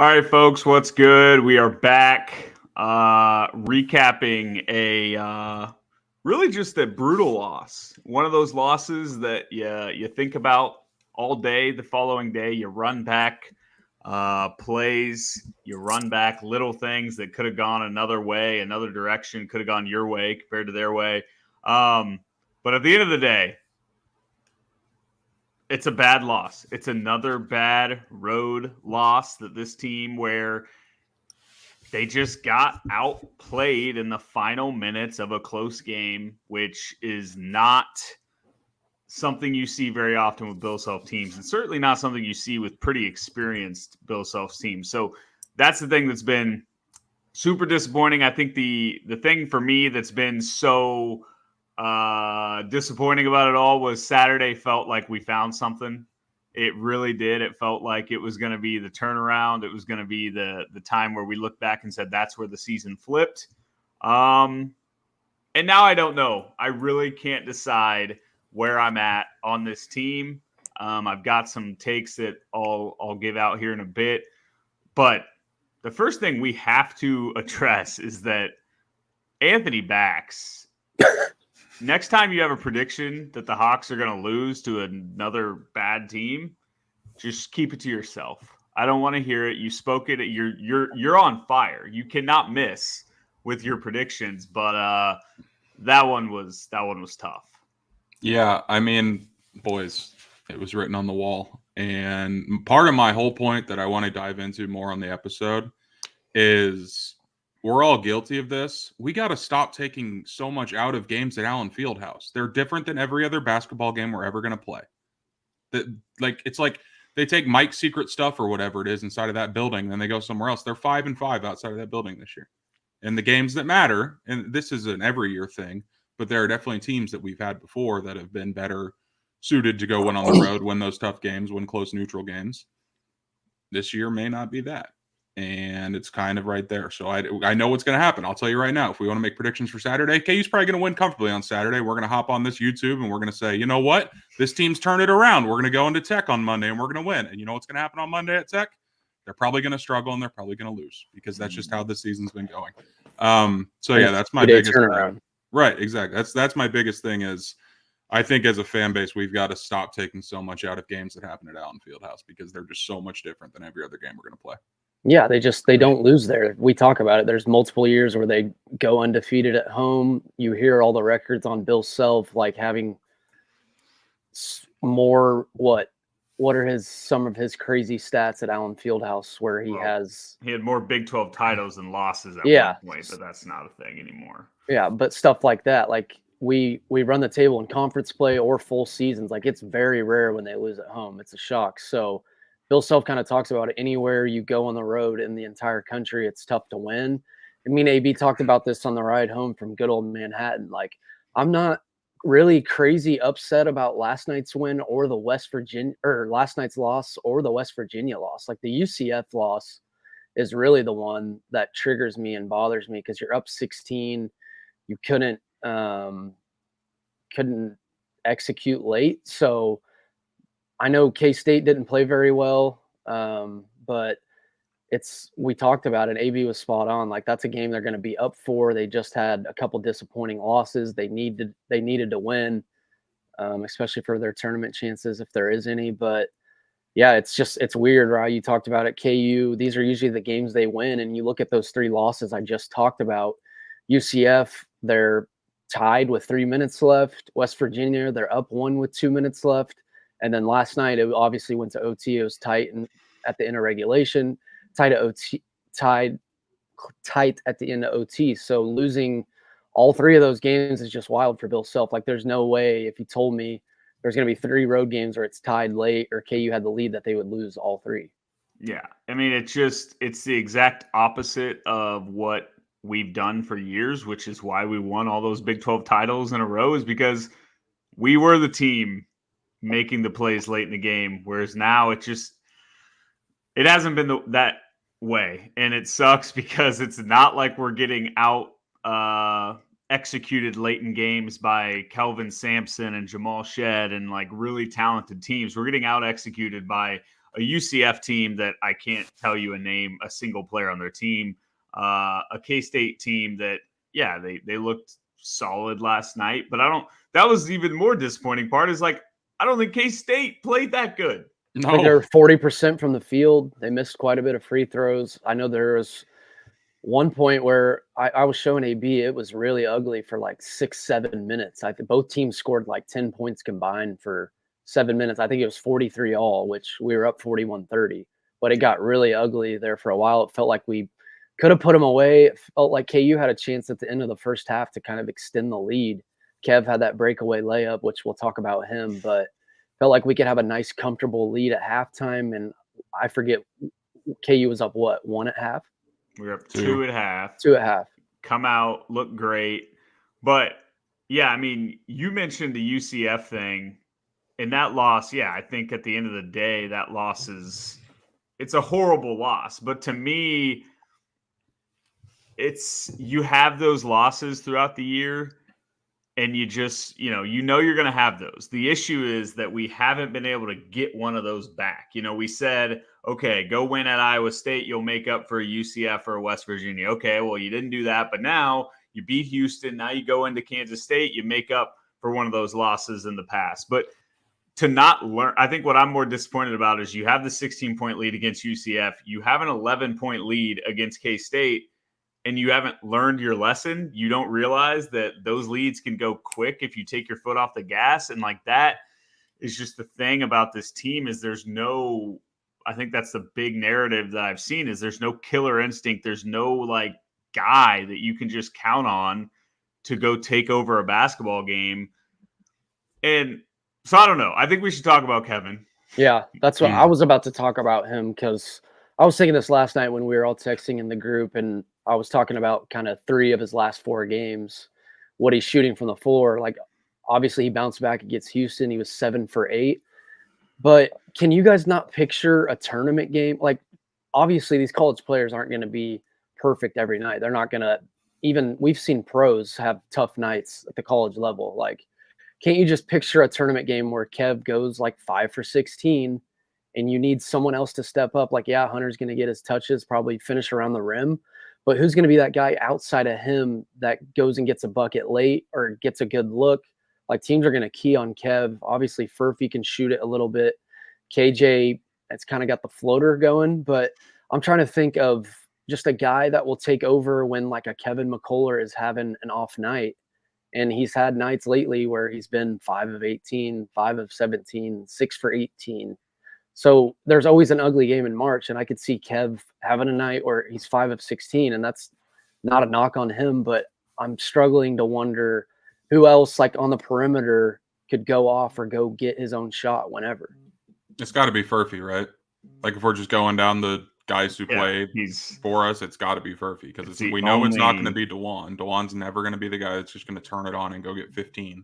All right, folks, what's good? We are back recapping a really just a brutal loss. One of those losses that you think about all day. The following day, you run back plays, you run back little things that could have gone another way, another direction, could have gone your way compared to their way. But at the end of the day, it's a bad loss. It's another bad road loss that this team where they just got outplayed in the final minutes of a close game, which is not something you see very often with Bill Self teams, and certainly not something you see with pretty experienced Bill Self teams. So that's the thing that's been super disappointing. I think the thing for me that's been so disappointing about it all was Saturday felt like we found something. It really did. It felt like it was going to be the turnaround. It was going to be the time where we looked back and said that's where the season flipped. And now I don't know. I really can't decide where I'm at on this team. I've got some takes that I'll give out here in a bit. But the first thing we have to address is that Anthony Bax – next time you have a prediction that the Hawks are going to lose to another bad team, just keep it to yourself. I don't want to hear it. You spoke it. You're on fire. You cannot miss with your predictions, but that one was tough. Yeah, I mean, boys, it was written on the wall. And part of my whole point that I want to dive into more on the episode is we're all guilty of this. We got to stop taking so much out of games at Allen Fieldhouse. They're different than every other basketball game we're ever going to play. It's like they take Mike's secret stuff or whatever it is inside of that building, then they go somewhere else. They're 5-5 outside of that building this year. And the games that matter, and this is an every year thing, but there are definitely teams that we've had before that have been better suited to go win on the road, win those tough games, win close neutral games. This year may not be that. And it's kind of right there. So I know what's going to happen. I'll tell you right now, if we want to make predictions for Saturday, KU's probably going to win comfortably on Saturday. We're going to hop on this YouTube and we're going to say, you know what? This team's turned it around. We're going to go into Tech on Monday and we're going to win. And you know what's going to happen on Monday at Tech? They're probably going to struggle and they're probably going to lose because that's just how this season's been going. So yeah, that's my biggest turnaround. Right, exactly. That's my biggest thing is I think as a fan base, we've got to stop taking so much out of games that happen at Allen Fieldhouse because they're just so much different than every other game we're going to play. Yeah, they don't lose there. We talk about it. There's multiple years where they go undefeated at home. You hear all the records on Bill Self, like having more what are some of his crazy stats at Allen Fieldhouse where he had more Big 12 titles and losses at one point, but that's not a thing anymore. Yeah, but stuff like that, like we run the table in conference play or full seasons. Like it's very rare when they lose at home. It's a shock. So Bill Self kind of talks about it. Anywhere you go on the road in the entire country, it's tough to win. I mean, AB talked about this on the ride home from good old Manhattan. Like, I'm not really crazy upset about last night's win or the last night's loss or the West Virginia loss. Like the UCF loss is really the one that triggers me and bothers me because you're up 16. You couldn't execute late. So I know Kstate didn't play very well, but we talked about it. AB was spot on. Like that's a game they're going to be up for. They just had a couple disappointing losses. They needed to win, especially for their tournament chances if there is any. But yeah, it's weird, right? You talked about it. KU. These are usually the games they win, and you look at those three losses I just talked about. UCF, they're tied with 3 minutes left. West Virginia, they're up 1 with 2 minutes left. And then last night, it obviously went to OT. It was tight and at the end of regulation, tied at the end of OT. So losing all three of those games is just wild for Bill Self. Like there's no way if you told me there's going to be 3 road games where it's tied late or KU had the lead that they would lose all 3. Yeah. I mean, it's the exact opposite of what we've done for years, which is why we won all those Big 12 titles in a row is because we were the team making the plays late in the game, whereas now it hasn't been that way, and it sucks because it's not like we're getting out executed late in games by Kelvin Sampson and Jamal Shed and like really talented teams. We're getting out executed by a UCF team that I can't tell you a single player on their team, a K-State team that, yeah, they looked solid last night, but that was the even more disappointing part is like, I don't think K-State played that good. I think they were 40% from the field. They missed quite a bit of free throws. I know there was one point where I was showing AB, it was really ugly for like 6-7 minutes. I think both teams scored like 10 points combined for 7 minutes. I think it was 43 all, which we were up 41-30. But it got really ugly there for a while. It felt like we could have put them away. It felt like KU had a chance at the end of the first half to kind of extend the lead. Kev had that breakaway layup, which we'll talk about him, but felt like we could have a nice, comfortable lead at halftime. And I forget, KU was up, what, 1 at half? We were up 2 at half. 2 at half. Come out, look great. But, yeah, I mean, you mentioned the UCF thing. And that loss, yeah, I think at the end of the day, that loss it's a horrible loss. But to me, you have those losses throughout the year, and you just, you're going to have those. The issue is that we haven't been able to get one of those back. We said, okay, go win at Iowa State, you'll make up for a UCF or a West Virginia. Okay, well, you didn't do that, but now you beat Houston. Now you go into Kansas State, you make up for one of those losses in the past. But to not learn, I think what I'm more disappointed about is you have the 16-point lead against UCF. You have an 11-point lead against K-State, and you haven't learned your lesson. You don't realize that those leads can go quick if you take your foot off the gas. And like that is just the thing about this team is I think that's the big narrative that I've seen is there's no killer instinct. There's no like guy that you can just count on to go take over a basketball game. And so I don't know. I think we should talk about Kevin. Yeah, that's what I was about to talk about him because I was thinking this last night when we were all texting in the group, and I was talking about kind of 3 of his last 4 games, what he's shooting from the floor. Like, obviously, he bounced back against Houston. He was 7 for 8. But can you guys not picture a tournament game? Like, obviously, these college players aren't going to be perfect every night. They're not going to we've seen pros have tough nights at the college level. Like, can't you just picture a tournament game where Kev goes like 5 for 16 and you need someone else to step up? Like, yeah, Hunter's going to get his touches, probably finish around the rim. But who's going to be that guy outside of him that goes and gets a bucket late or gets a good look? Like, teams are going to key on Kev. Obviously, Furphy can shoot it a little bit. KJ, it's kind of got the floater going. But I'm trying to think of just a guy that will take over when like a Kevin McCullough is having an off night. And he's had nights lately where he's been 5 of 18, 5 of 17, 6 for 18. So there's always an ugly game in March, and I could see Kev having a night where he's 5 of 16, and that's not a knock on him, but I'm struggling to wonder who else like on the perimeter could go off or go get his own shot whenever. It's got to be Furphy, right? Like if we're just going down the guys who play for us, it's got to be Furphy because we know it's not going to be DeJuan. DeJuan's never going to be the guy that's just going to turn it on and go get 15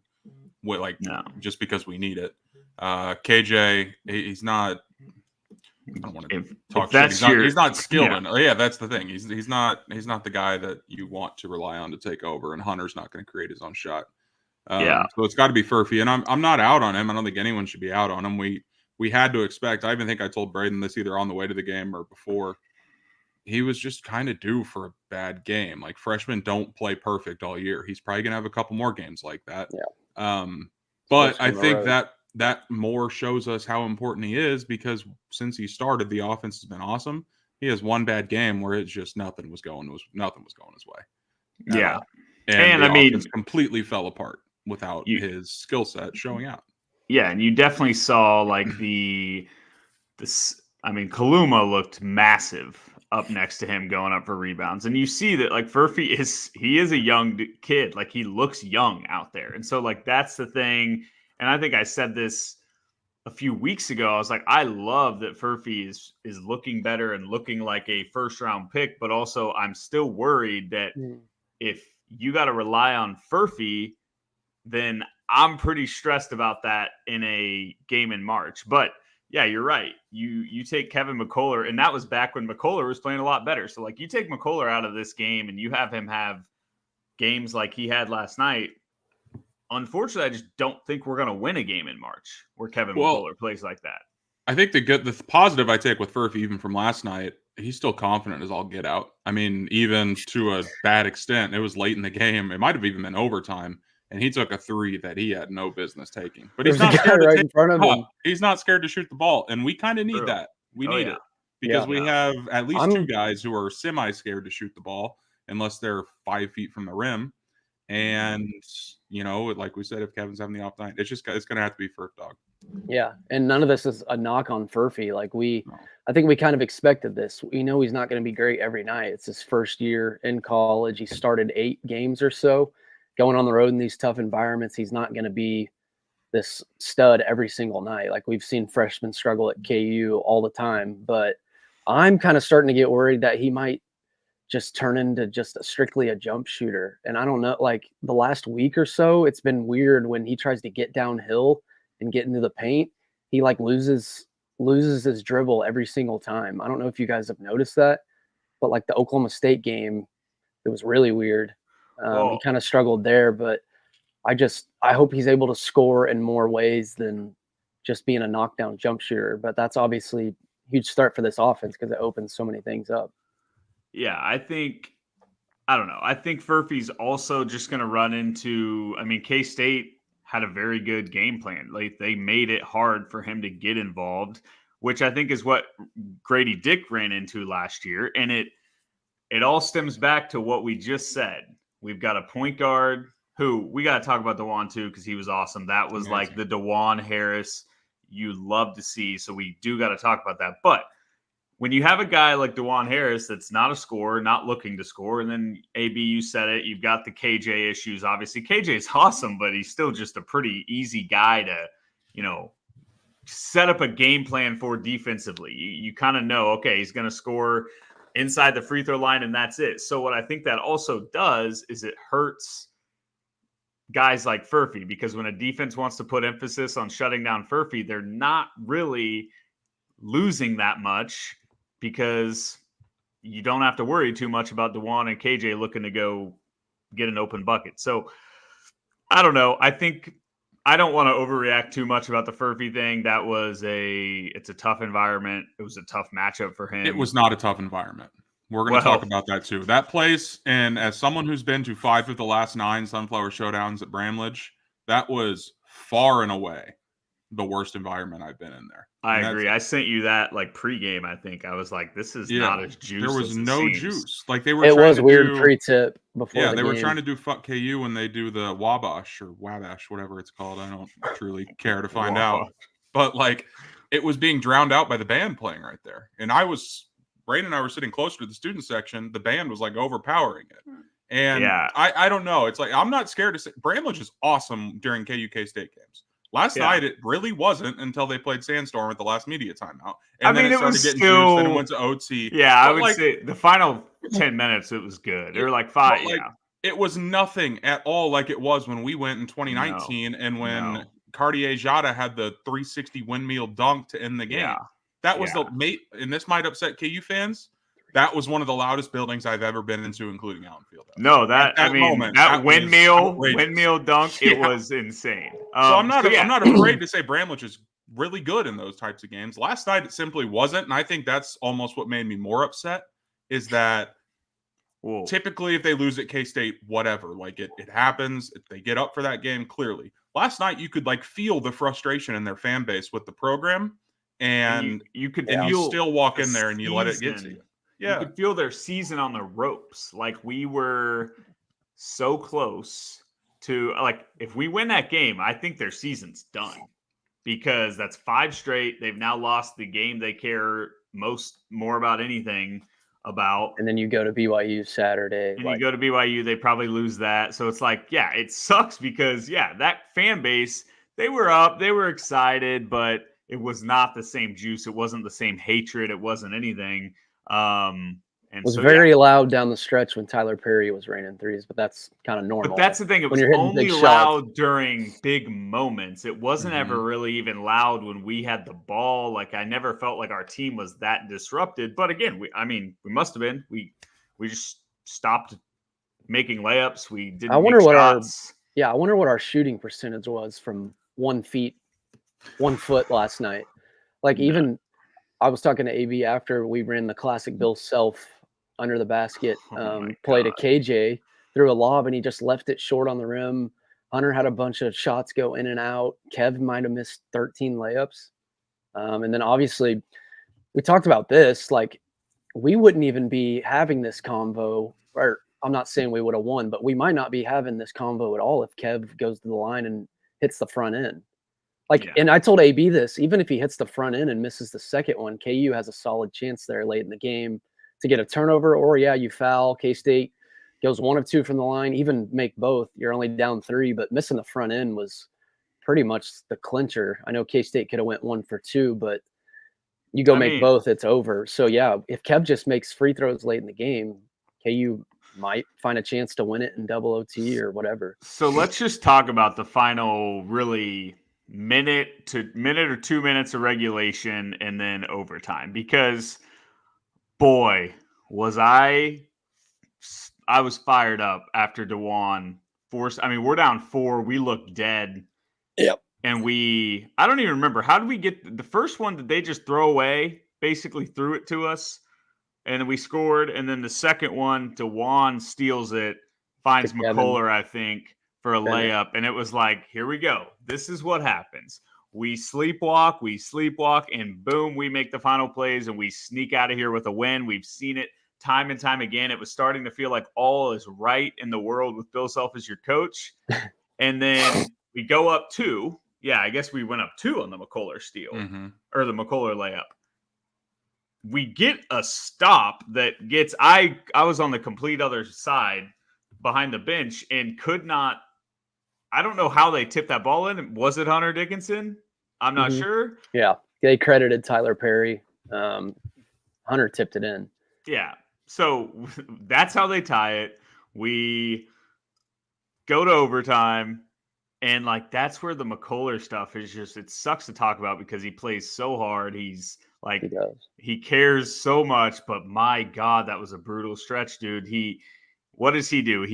just because we need it. KJ, he's not. I don't want to talk shit. He's not skilled enough. Yeah, that's the thing. He's not the guy that you want to rely on to take over. And Hunter's not going to create his own shot. So it's got to be Furphy. And I'm not out on him. I don't think anyone should be out on him. We had to expect. I even think I told Braden this either on the way to the game or before. He was just kind of due for a bad game. Like freshmen don't play perfect all year. He's probably going to have a couple more games like that. Yeah. But I think that more shows us how important he is because since he started, the offense has been awesome. He has one bad game where it's just nothing was going his way. Yeah. And I mean, completely fell apart without his skill set showing out. Yeah, and you definitely saw like Kaluma looked massive up next to him going up for rebounds. And you see that like Furphy is a young kid. Like he looks young out there. And so like that's the thing. And I think I said this a few weeks ago. I was like, I love that Furphy is looking better and looking like a first round pick, but also I'm still worried that if you got to rely on Furphy, then I'm pretty stressed about that in a game in March. But yeah, you're right. You take Kevin McCullough, and that was back when McCullough was playing a lot better. So like you take McCullough out of this game and you have him have games like he had last night. Unfortunately, I just don't think we're going to win a game in March where Kevin McCullough plays like that. I think the positive I take with Furphy, even from last night, he's still confident as all get out. I mean, even to a bad extent, it was late in the game. It might have even been overtime, and he took a three that he had no business taking. But he's not scared to take in front of him. He's not scared to shoot the ball, and we kind of need True. that. We Oh, need yeah. it because we have at least two guys who are semi-scared to shoot the ball unless they're 5 feet from the rim. And like we said, if Kevin's having the off night, it's going to have to be Furf Dog. Yeah, and none of this is a knock on Furphy. Like I think we kind of expected this. We know he's not going to be great every night. It's his first year in college. He started 8 games or so, going on the road in these tough environments. He's not going to be this stud every single night. Like we've seen freshmen struggle at KU all the time. But I'm kind of starting to get worried that he might just turn into just strictly a jump shooter. And I don't know, like the last week or so, it's been weird when he tries to get downhill and get into the paint, he like loses his dribble every single time. I don't know if you guys have noticed that, but like the Oklahoma State game, it was really weird. He kind of struggled there, but I hope he's able to score in more ways than just being a knockdown jump shooter. But that's obviously a huge start for this offense because it opens so many things up. Yeah, I don't know. I think Furphy's also just going to run into, K-State had a very good game plan. Like they made it hard for him to get involved, which I think is what Grady Dick ran into last year. And it all stems back to what we just said. We've got a point guard who we got to talk about DeJuan too, because he was awesome. That was like the DeJuan Harris you love to see. So we do got to talk about that. But when you have a guy like DeJuan Harris that's not a scorer, not looking to score, and then AB, you said it, you've got the KJ issues. Obviously, KJ's awesome, but he's still just a pretty easy guy to, set up a game plan for defensively. You kind of know, okay, he's going to score inside the free throw line, and that's it. So what I think that also does is it hurts guys like Furphy, because when a defense wants to put emphasis on shutting down Furphy, they're not really losing that much, because you don't have to worry too much about DeJuan and KJ looking to go get an open bucket. So I don't know. I think I don't want to overreact too much about the Furphy thing. It's a tough environment. It was a tough matchup for him. It was not a tough environment. We're going to talk about that too. That place, and as someone who's been to 5 of the last 9 Sunflower Showdowns at Bramlage, that was far and away the worst environment I've been in there. I agree. I sent you that like pregame. I think I was like, "This is not as juice." There was no juice. Like they were. It was weird pre-tip before. Yeah, they were trying to do fuck KU when they do the Wabash or Wabash, whatever it's called. I don't truly care to find out. But like, it was being drowned out by the band playing right there. And Braden and I were sitting closer to the student section. The band was like overpowering it. And I don't know. It's like I'm not scared to say Bramlage is awesome during KU State games. Last night, it really wasn't until they played Sandstorm at the last media timeout. And then it started getting juice, then it went to OT. Yeah, I would say the final 10 minutes, it was good. Or like 5, It was nothing at all like it was when we went in 2019 and when Cartier Jada had the 360 windmill dunk to end the game. Yeah. That was and this might upset KU fans, that was one of the loudest buildings I've ever been into, including Allenfield. No, that windmill dunk, it was insane. So I'm not afraid to say Bramlage is really good in those types of games. Last night it simply wasn't, and I think that's almost what made me more upset. Is that typically if they lose at K-State, whatever, like it happens. If they get up for that game, clearly. Last night you could like feel the frustration in their fan base with the program, and you still walk in there and you let it get to you. Yeah, you could feel their season on the ropes. Like we were so close to, like, if we win that game, I think their season's done, because that's 5 straight. They've now lost the game they care more about anything about. And then you go to BYU Saturday. And you go to BYU, they probably lose that. So it's like, it sucks because, that fan base, they were up, they were excited, but it was not the same juice. It wasn't the same hatred. It wasn't anything. It was very loud down the stretch when Tyler Perry was raining threes, but that's kind of normal. But that's the thing. It was only loud during big moments. It wasn't ever really even loud when we had the ball. Like I never felt like our team was that disrupted. But again, we must have been. We just stopped making layups. We didn't. I wonder what our shooting percentage was from 1 foot last night. Like No. even I was talking to AB after we ran the classic Bill Self under the basket, Oh my play to God. KJ, threw a lob and he just left it short on the rim. Hunter had a bunch of shots go in and out. Kev might have missed 13 layups. And then obviously we talked about this, like we wouldn't even be having this convo, or I'm not saying we would have won, but we might not be having this convo at all if Kev goes to the line and hits the front end. Like, Yeah. and I told AB this, even if he hits the front end and misses the second one, KU has a solid chance there late in the game to get a turnover, or you foul. K-State goes 1 of 2 from the line, even make both. You're only down 3, but missing the front end was pretty much the clincher. I know K-State could have went 1 for 2, but you go make both, it's over. So if Kev just makes free throws late in the game, KU might find a chance to win it in double OT or whatever. So let's just talk about the final really minute or 2 minutes of regulation and then overtime, because boy, was I was fired up after DeJuan forced. I mean, we're down 4. We look dead. Yep. And I don't even remember. How did we get the first one? Did they just throw away? Basically threw it to us and we scored. And then the second one, DeJuan steals it, finds McCullough, I think, for a layup. And it was like, here we go. This is what happens. We sleepwalk, and boom, we make the final plays and we sneak out of here with a win. We've seen it time and time again. It was starting to feel like all is right in the world with Bill Self as your coach. And then we go up 2. Yeah, I guess we went up 2 on the McCullough steal or the McCullough layup. We get a stop that gets I was on the complete other side behind the bench and could not. I don't know how they tipped that ball in. Was it Hunter Dickinson? I'm not sure. Yeah, they credited Tyler Perry. Hunter tipped it in. Yeah, so that's how they tie it. We go to overtime. And like that's where the McCullough stuff is just, it sucks to talk about because he plays so hard. He's like he cares so much, but my God, that was a brutal stretch, dude. What does he do?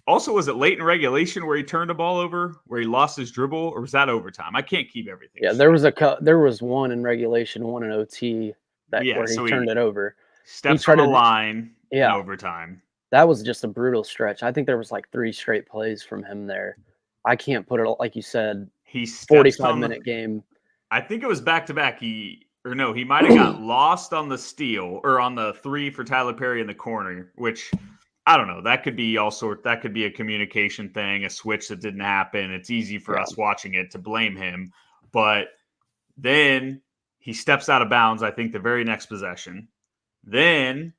Also, was it late in regulation where he turned the ball over, where he lost his dribble, or was that overtime? I can't keep everything. Yeah, straight. there was one in regulation, one in OT where he turned it over. Steps on the line in overtime. That was just a brutal stretch. I think there was like 3 straight plays from him there. I can't put it, like you said, 45-minute game. I think it was back-to-back. He might have got lost on the steal or on the 3 for Tyler Perry in the corner, which I don't know. That could be that could be a communication thing, a switch that didn't happen. It's easy for us watching it to blame him. But then he steps out of bounds, I think, the very next possession. Then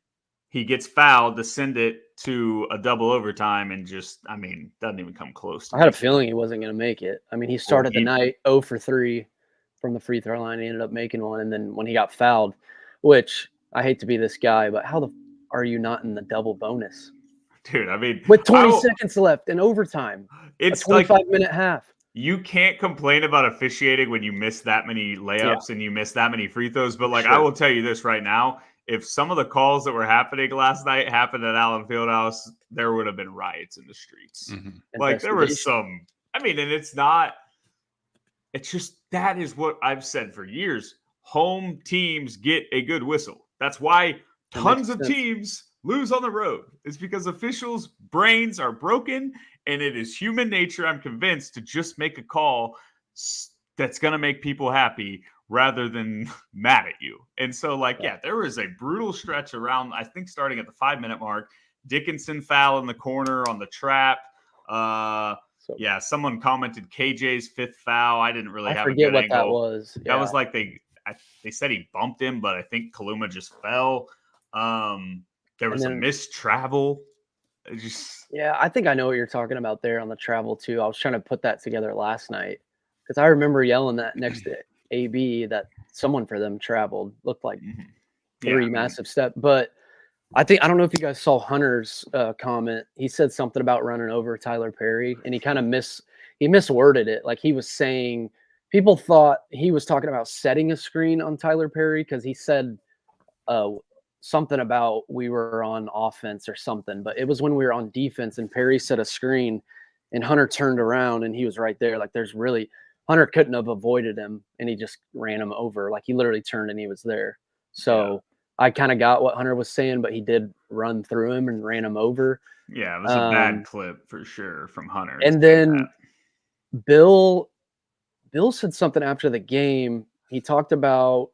he gets fouled to send it to a double overtime and doesn't even come close. I had a feeling he wasn't going to make it. I mean, he started the night 0 for 3 from the free throw line. He ended up making one. And then when he got fouled, which I hate to be this guy, but how are you not in the double bonus? Dude, I mean, with 20 seconds left in overtime, it's a 25-minute half. You can't complain about officiating when you miss that many layups and you miss that many free throws. But I will tell you this right now. If some of the calls that were happening last night happened at Allen Fieldhouse, there would have been riots in the streets. There was some, and it's just, that is what I've said for years. Home teams get a good whistle. That's why tons of teams lose on the road. It's because officials' brains are broken, and it is human nature, I'm convinced, to just make a call that's going to make people happy rather than mad at you. And so, there was a brutal stretch around, I think, starting at the 5-minute mark. Dickinson foul in the corner on the trap. Someone commented KJ's 5th foul. I didn't really have a good angle. I forget what that was. Yeah. That was like they said he bumped him, but I think Kaluma just fell. There was a missed travel. I think I know what you're talking about there on the travel too. I was trying to put that together last night because I remember yelling that next to AB that someone for them traveled. Looked like 3 massive steps. But I don't know if you guys saw Hunter's comment. He said something about running over Tyler Perry, and he kind of misworded it. Like he was saying, people thought he was talking about setting a screen on Tyler Perry because he said something about we were on offense or something, but it was when we were on defense and Perry set a screen and Hunter turned around and he was right there. Like Hunter couldn't have avoided him, and he just ran him over. Like, he literally turned and he was there. So I kind of got what Hunter was saying, but he did run through him and ran him over. Yeah, it was a bad clip for sure from Hunter. And then Bill said something after the game. He talked about,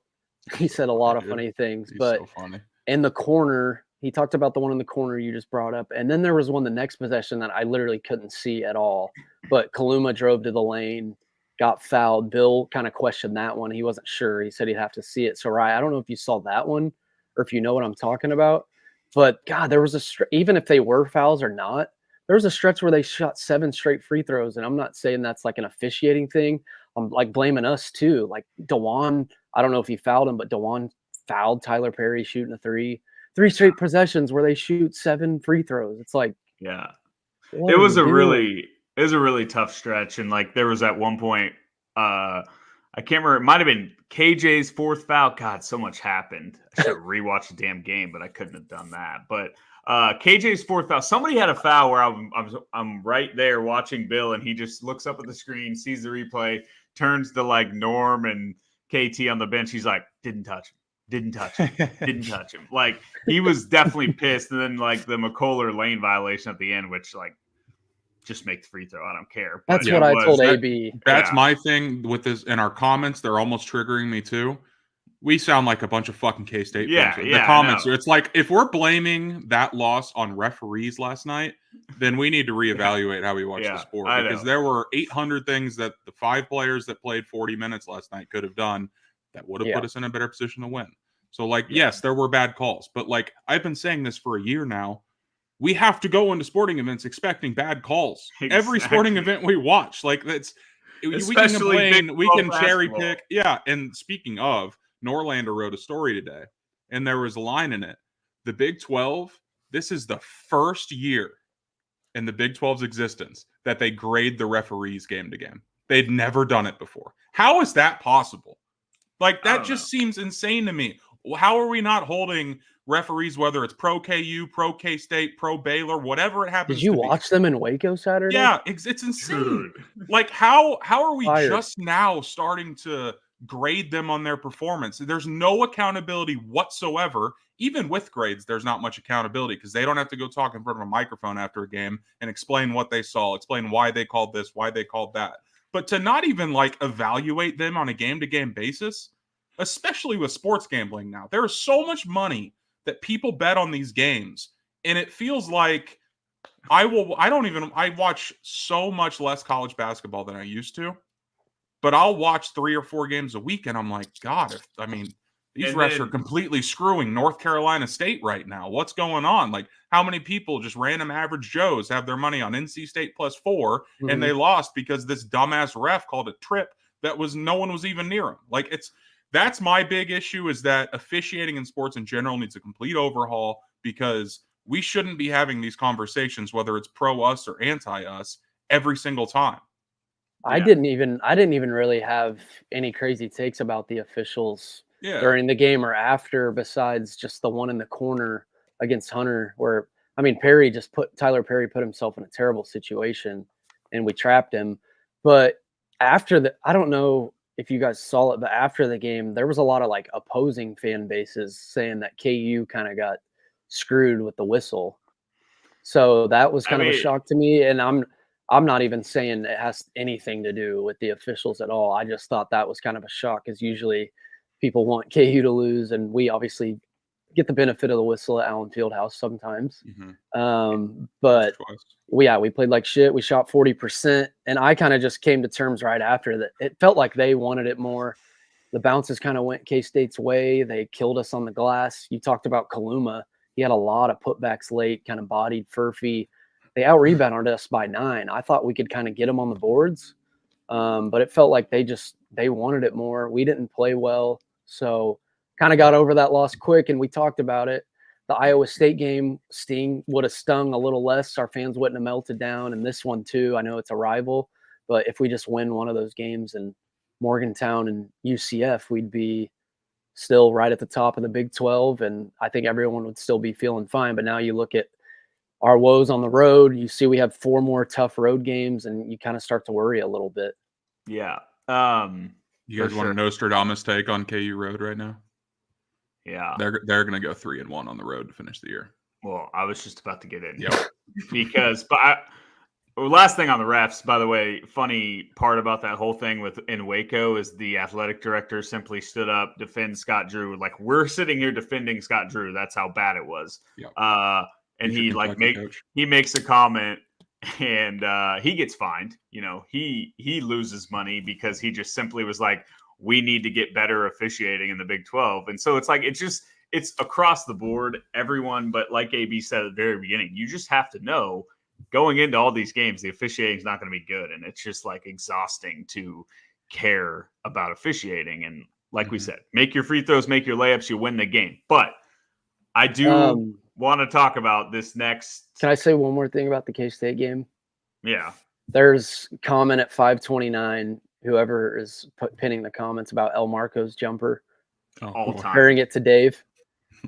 he said a lot of funny things, but so funny. In the corner, he talked about the one in the corner you just brought up. And then there was one the next possession that I literally couldn't see at all. But Kaluma drove to the lane, got fouled. Bill kind of questioned that one. He wasn't sure. He said he'd have to see it. So, Ryan, I don't know if you saw that one or if you know what I'm talking about. But, God, there was even if they were fouls or not, there was a stretch where they shot 7 straight free throws. And I'm not saying that's like an officiating thing. I'm like blaming us too. Like DeJuan, I don't know if he fouled him, but DeJuan fouled Tyler Perry shooting a 3 straight possessions where they shoot 7 free throws. It's like, it was a really tough stretch. And like, there was at one point, I can't remember, it might have been KJ's 4th foul. God, so much happened. I should have rewatched the damn game, but I couldn't have done that. But KJ's 4th foul, somebody had a foul where I'm right there watching Bill, and he just looks up at the screen, sees the replay, turns to like Norm and KT on the bench. He's like, didn't touch him. Like, he was definitely pissed. And then like the McCullough lane violation at the end, which like, just make the free throw. I don't care. But that's what I told AB. That's my thing with this. In our comments, they're almost triggering me too. We sound like a bunch of fucking K-State fans. The comments, it's like, if we're blaming that loss on referees last night, then we need to reevaluate how we watch the sport. Because there were 800 things that the 5 players that played 40 minutes last night could have done that would have put us in a better position to win. So, like, yes, there were bad calls. But, like, I've been saying this for a year now. We have to go into sporting events expecting bad calls. Exactly. Every sporting event we watch, like, that's we can complain, we can cherry pick. Yeah, and speaking of, Norlander wrote a story today, and there was a line in it. The Big 12, this is the first year in the Big 12's existence that they grade the referees game to game. They'd never done it before. How is that possible? Like, that just seems insane to me. How are we not holding referees, whether it's pro KU, pro K-State, pro Baylor, whatever it happens to be? Did you watch them in Waco Saturday? Yeah, it's insane. Like, how are we just now starting to grade them on their performance? There's no accountability whatsoever. Even with grades, there's not much accountability because they don't have to go talk in front of a microphone after a game and explain what they saw, explain why they called this, why they called that. But to not even like evaluate them on a game-to-game basis, especially with sports gambling now, there is so much money that people bet on these games, and it feels like I watch so much less college basketball than I used to, but I'll watch 3 or 4 games a week, and I'm like, God, these refs are completely screwing North Carolina State right now. What's going on? Like, how many people, just random average Joes, have their money on NC State +4, and they lost because this dumbass ref called a trip that no one was even near him. Like, that's my big issue, is that officiating in sports in general needs a complete overhaul, because we shouldn't be having these conversations, whether it's pro us or anti us, every single time. I didn't even really have any crazy takes about the officials during the game or after, besides just the one in the corner against Hunter, where, I mean, Tyler Perry put himself in a terrible situation and we trapped him. But after I don't know if you guys saw it, but after the game, there was a lot of like opposing fan bases saying that KU kind of got screwed with the whistle. So that was kind of a shock to me. And I'm not even saying it has anything to do with the officials at all. I just thought that was kind of a shock, because usually people want KU to lose, and we obviously get the benefit of the whistle at Allen Fieldhouse sometimes. But we played like shit. We shot 40%, and I kind of just came to terms right after that. It felt like they wanted it more. The bounces kind of went K-State's way. They killed us on the glass. You talked about Kaluma. He had a lot of putbacks late, kind of bodied Furphy. They out-rebounded us by 9. I thought we could kind of get them on the boards, but it felt like they wanted it more. We didn't play well, so kind of got over that loss quick, and we talked about it. The Iowa State game would have stung a little less. Our fans wouldn't have melted down, and this one too. I know it's a rival, but if we just win one of those games in Morgantown and UCF, we'd be still right at the top of the Big 12, and I think everyone would still be feeling fine. But now you look at our woes on the road, you see we have 4 more tough road games, and you kind of start to worry a little bit. Yeah. You guys want a Nostradamus take on KU Road right now? Yeah. They're going to go 3-1 on the road to finish the year. Well, I was just about to get in. Yep. Because last thing on the refs, by the way, funny part about that whole thing in Waco is the athletic director simply stood up, defend Scott Drew. Like, we're sitting here defending Scott Drew. That's how bad it was. Yep. And he makes a comment and he gets fined. You know, he loses money because he just simply was like, we need to get better officiating in the Big 12. And so it's like, it's across the board, everyone. But like AB said at the very beginning, you just have to know going into all these games, the officiating is not going to be good. And it's just like exhausting to care about officiating. And like we said, make your free throws, make your layups, you win the game. But I do want to talk about this next. Can I say one more thing about the K-State game? Yeah. There's comment at 529, whoever is pinning the comments about El Marco's jumper. All time. Comparing it to Dave.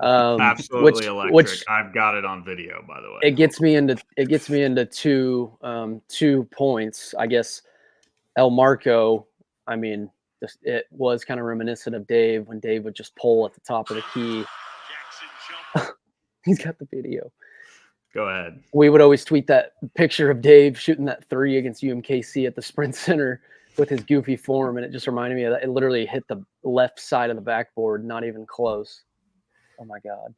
Absolutely electric. I've got it on video, by the way. It gets me into two points. I guess El Marco, I mean, it was kind of reminiscent of Dave when Dave would just pull at the top of the key. He's got the video. Go ahead. We would always tweet that picture of Dave shooting that 3 against UMKC at the Sprint Center with his goofy form, and it just reminded me of that. It literally hit the left side of the backboard, not even close. Oh my God.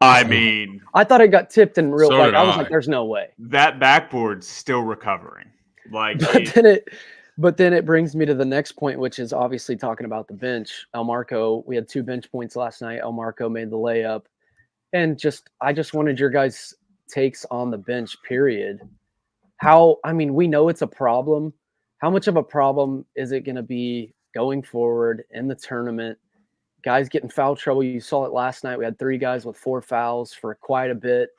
I mean, I thought it got tipped in real life. I was I. like, there's no way. That backboard's still recovering. Like, but then it brings me to the next point, which is obviously talking about the bench. El Marco, we had 2 bench points last night. El Marco made the layup. And I just wanted your guys' takes on the bench, period. We know it's a problem. How much of a problem is it going to be going forward in the tournament? Guys get in foul trouble. You saw it last night. We had 3 guys with 4 fouls for quite a bit.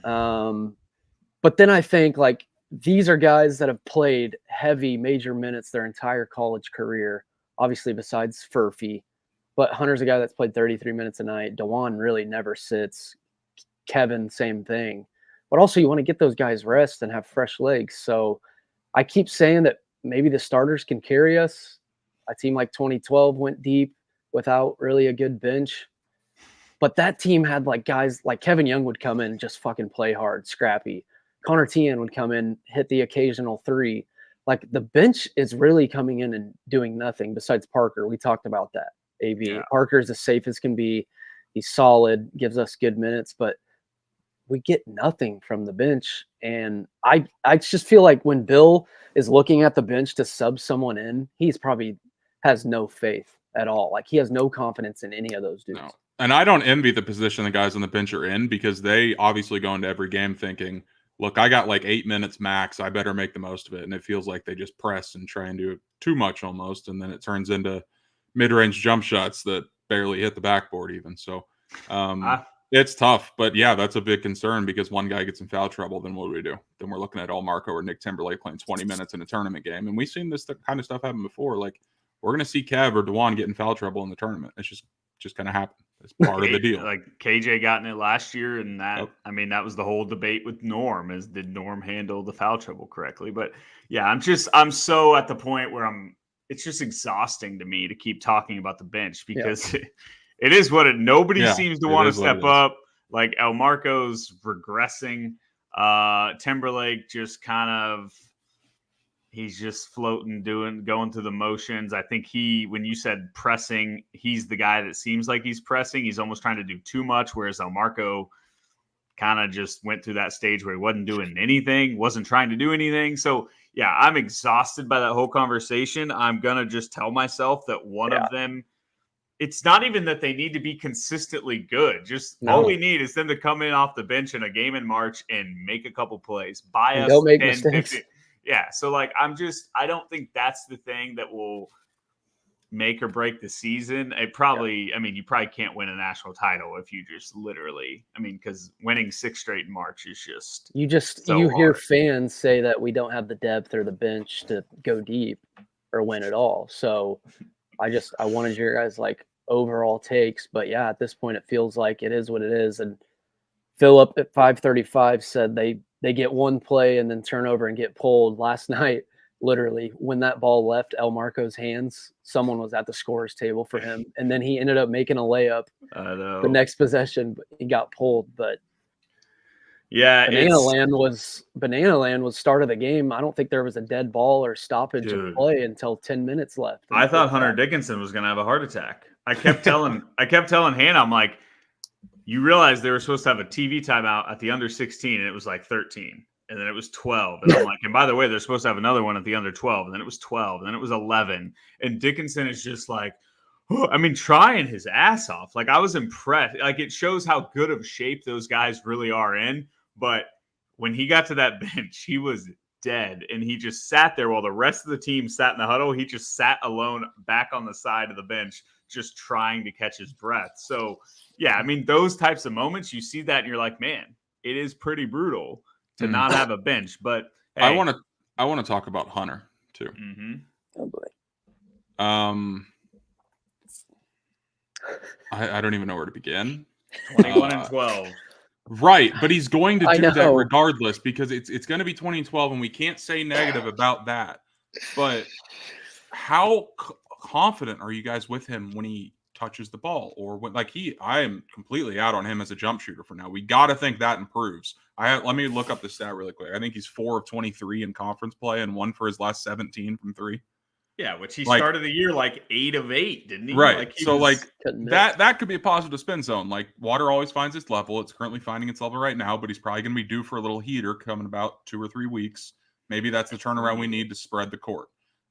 But then I think, like, these are guys that have played heavy major minutes their entire college career, obviously besides Furphy. But Hunter's a guy that's played 33 minutes a night. DeJuan really never sits. Kevin, same thing. But also you want to get those guys rest and have fresh legs. So I keep saying that maybe the starters can carry us. A team like 2012 went deep without really a good bench. But that team had like guys like Kevin Young would come in and just fucking play hard, scrappy. Connor Tien would come in, hit the occasional 3. Like, the bench is really coming in and doing nothing besides Parker. We talked about that. AB. Yeah. Parker's as safe as can be. He's solid, gives us good minutes, but we get nothing from the bench. And I just feel like when Bill is looking at the bench to sub someone in, he's probably has no faith at all. Like, he has no confidence in any of those dudes. No. And I don't envy the position the guys on the bench are in, because they obviously go into every game thinking, look, I got like 8 minutes max. I better make the most of it. And it feels like they just press and try and do too much almost. And then it turns into mid-range jump shots that barely hit the backboard even. So it's tough. But yeah, that's a big concern, because one guy gets in foul trouble, then what do? Then we're looking at El Marco or Nick Timberlake playing 20 minutes in a tournament game. And we've seen this kind of stuff happen before. Like, we're going to see Kev or DeJuan get in foul trouble in the tournament. It's just going to happen. It's part of the deal. Like, KJ got in it last year, and that, I mean, that was the whole debate with Norm, is did Norm handle the foul trouble correctly? But yeah, I'm so at the point where it's just exhausting to me to keep talking about the bench, because it is what nobody seems to want to step up. Like, El Marco's regressing. Timberlake just kind of, he's just floating, going through the motions. I think when you said pressing, he's the guy that seems like he's pressing. He's almost trying to do too much, whereas El Marco kind of just went through that stage where he wasn't doing anything, wasn't trying to do anything. So yeah, I'm exhausted by that whole conversation. I'm going to just tell myself that one of them, it's not even that they need to be consistently good. All we need is them to come in off the bench in a game in March and make a couple plays, buy us 10, 15. Yeah. So like, I don't think that's the thing that will make or break the season. It probably, I mean, you probably can't win a national title if you just literally, I mean, because winning 6 straight in March is just, you hear fans say that we don't have the depth or the bench to go deep or win at all. So I wanted your guys like overall takes, but yeah, at this point it feels like it is what it is. And Philip at 535 said they get one play and then turn over and get pulled. Last night literally, when that ball left El Marco's hands, someone was at the scorer's table for him. And then he ended up making a layup I know. the next possession, but he got pulled. But yeah, Banana Land was start of the game. I don't think there was a dead ball or stoppage of play until 10 minutes left. I thought Hunter Dickinson was going to have a heart attack. I kept telling Hannah, I'm like, you realize they were supposed to have a TV timeout at the under 16, and it was like 13, and then it was 12, and I'm like, and by the way, they're supposed to have another one at the under 12, and then it was 12, and then it was 11, and Dickinson is just like, trying his ass off. Like, I was impressed. Like, it shows how good of shape those guys really are in. But when he got to that bench, he was dead, and he just sat there while the rest of the team sat in the huddle. He just sat alone back on the side of the bench, just trying to catch his breath. So, yeah, those types of moments, you see that, and you're like, man, it is pretty brutal to not have a bench. But hey. I want to talk about Hunter too. Mm-hmm. Oh boy. I don't even know where to begin. 21 and 12. Right, but he's going to do that regardless because it's going to be 2012, and we can't say negative about that. But how confident are you guys with him when he touches the ball, or when I am completely out on him as a jump shooter for now. We got to think that improves. Let me look up the stat really quick. I think he's 4 of 23 in conference play and 1 for his last 17 from 3. Yeah, which he started the year 8 of 8, didn't he? Right. That could be a positive spin zone. Like, water always finds its level. It's currently finding its level right now, but he's probably going to be due for a little heater coming about 2 or 3 weeks. Maybe that's the turnaround we need to spread the court.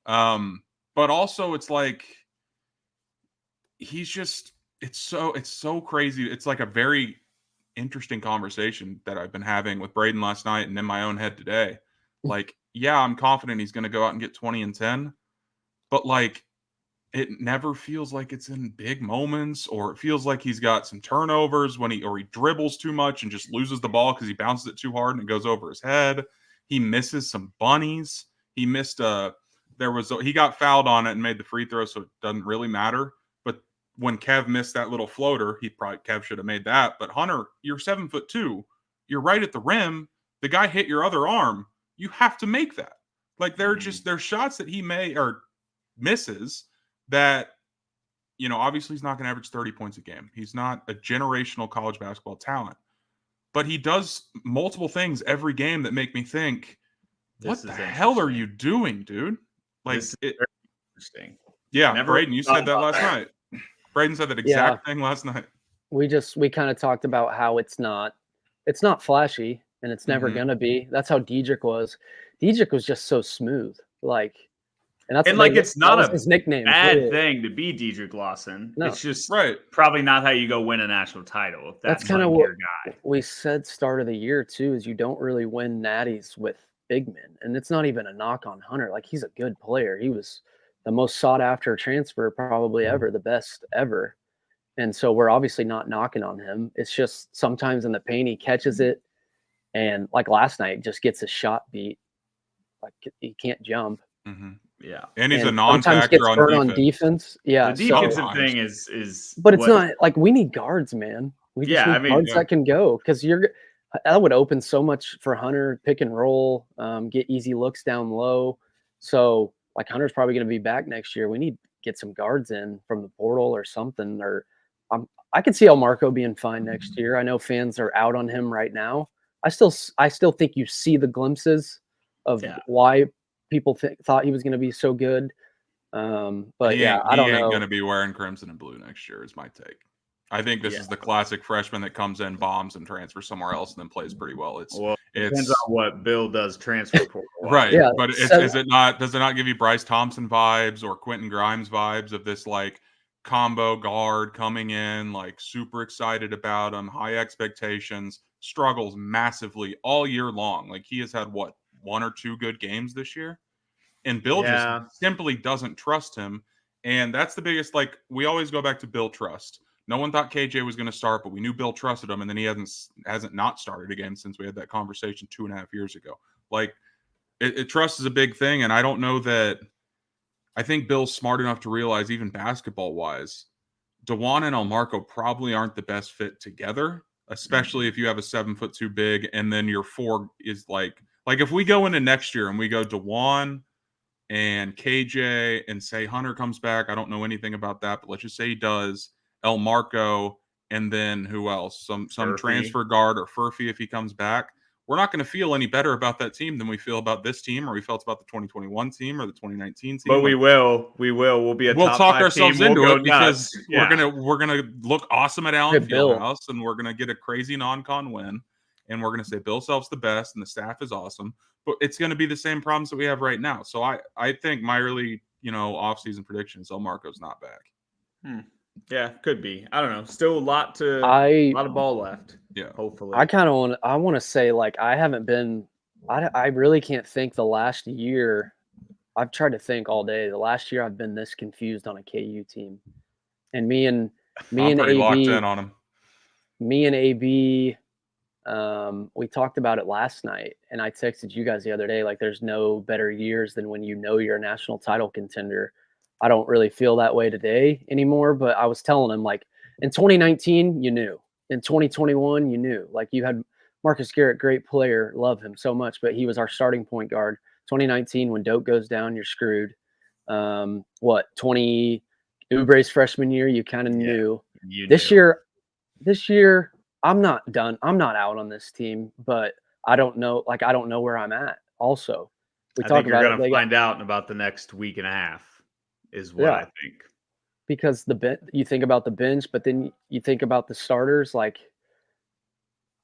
But also it's like he's just it's so crazy. It's like a very interesting conversation that I've been having with Braden last night and in my own head today. Like, yeah, I'm confident he's going to go out and get 20 and 10. But it never feels like it's in big moments, or it feels like he's got some turnovers when he dribbles too much and just loses the ball because he bounces it too hard and it goes over his head. He misses some bunnies. He missed he got fouled on it and made the free throw, so it doesn't really matter. But when Kev missed that little floater, Kev should have made that. But Hunter, you're 7'2", you're right at the rim. The guy hit your other arm. You have to make that. There's shots that he misses that, obviously he's not going to average 30 points a game. He's not a generational college basketball talent, but he does multiple things every game that make me think, what the hell are you doing, dude? Interesting. Yeah, Braden, you said that last night. Braden said that exact thing last night. We kind of talked about how it's not flashy, and it's never going to be. That's how Diedrich was. Diedrich was just so smooth. And it's not his nickname. Bad thing to be Diedrich Lawson. No. It's just probably not how you go win a national title. If that's kind of what we said start of the year too, is you don't really win natties with big men. And it's not even a knock on Hunter. He's a good player. He was the most sought after transfer probably ever, the best ever. And so we're obviously not knocking on him. It's just sometimes in the paint he catches it, and last night just gets his shot beat. He can't jump. Mm-hmm. Yeah, and he's a non-factor on defense. Yeah, the defensive thing is, but it's not we need guards, man. We just need guards that can go, because that would open so much for Hunter, pick and roll, get easy looks down low. So Hunter's probably going to be back next year. We need to get some guards in from the portal or something. Or I could see El Marco being fine next year. I know fans are out on him right now. I still think you see the glimpses of why people thought he was going to be so good. But I don't know. He ain't going to be wearing crimson and blue next year is my take. I think this is the classic freshman that comes in, bombs, and transfers somewhere else and then plays pretty well. It depends on what Bill does transfer for. Right. Yeah, but does it not give you Bryce Thompson vibes or Quentin Grimes vibes of this combo guard coming in, super excited about him, high expectations, struggles massively all year long. He has had 1 or 2 good games this year, and Bill just simply doesn't trust him. And that's the biggest, we always go back to Bill trust. No one thought KJ was going to start, but we knew Bill trusted him, and then he hasn't not started a game since we had that conversation 2.5 years ago. Trust is a big thing, and I don't know that. I think Bill's smart enough to realize, even basketball-wise, DeJuan and El Marco probably aren't the best fit together, especially if you have a 7'2" big, and then your 4 is if we go into next year and we go DeJuan, and KJ, and say Hunter comes back. I don't know anything about that, but let's just say he does. El Marco, and then who else? Some Furphy. transfer guard or Furphy if he comes back. We're not going to feel any better about that team than we feel about this team, or we felt about the 2021 team or the 2019 team. But we will. We'll be a we'll top talk 5 ourselves team. into We'll it because nuts. we're gonna look awesome at Allen Hey, Bill. Fieldhouse, and we're gonna get a crazy non-con win, and we're gonna say Bill Self's the best and the staff is awesome. But it's gonna be the same problems that we have right now. So I think my early off-season prediction is El Marco's not back. Yeah, could be. I don't know. Still a lot of ball left. Yeah, hopefully. I want to say, like, I haven't been. I really can't think the last year. I've tried to think all day. The last year I've been this confused on a KU team, and me and I'm pretty locked AB in on him. Me and AB, we talked about it last night, and I texted you guys the other day. Like, there's no better years than when you're a national title contender. I don't really feel that way today anymore, but I was telling him, like, in 2019, you knew. In 2021, you knew. Like, you had Marcus Garrett, great player, love him so much, but he was our starting point guard. 2019, when Doak goes down, you're screwed. 20 Oubre's freshman year, you kind of knew. This year, I'm not done. I'm not out on this team, but I don't know. Like, I don't know where I'm at. Also, I think you're going to find out in about the next week and a half. Is what I think. Because you think about the bench, but then you think about the starters. Like,